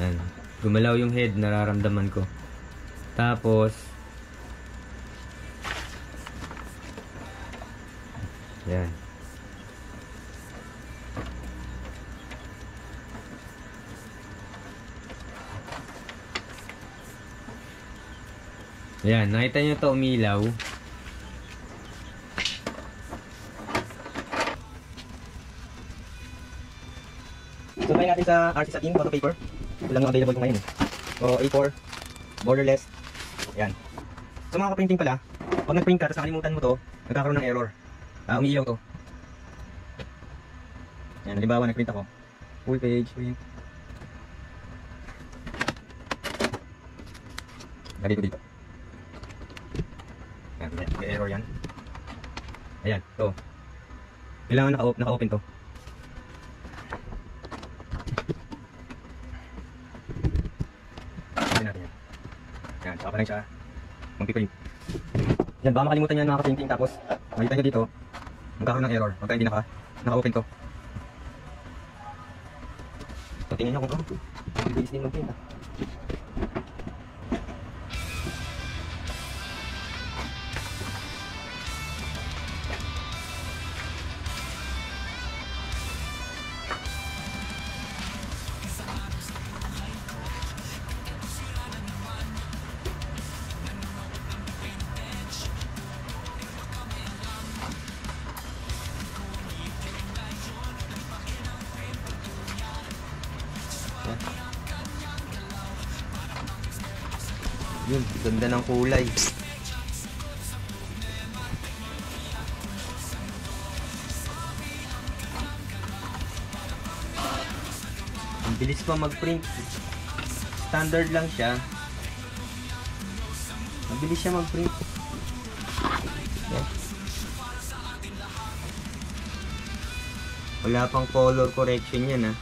Yan. Gumalaw yung head, nararamdaman ko. Tapos, yan. Yan, nakita nyo to umilaw. So, try natin sa RC Satin photo paper. Ito lang yung available ko ngayon. So, A4, borderless. Yan. So, mga kaprinting pala, pag nag-print ka, tapos nakalimutan mo to, nagkakaroon ng error. Umiilaw to. Yan, halimbawa, nag-print ako. Full page, print. Lagay ko dito. Yan, may error yan. Ayan, to. Kailangan naka-open to. Yan, saka pa lang siya mag-print. Yan, baka makalimutan yan mga ka-printing tapos makita nyo dito magkakaroon ng error pagka hindi naka-open to. So, tingnan nyo kung bibilis din mag-print ha. Yun, ganda ng kulay. Ang bilis pa mag-print. Standard lang siya. Mabilis siya mag-print. Yan. Wala pang color correction yan ha.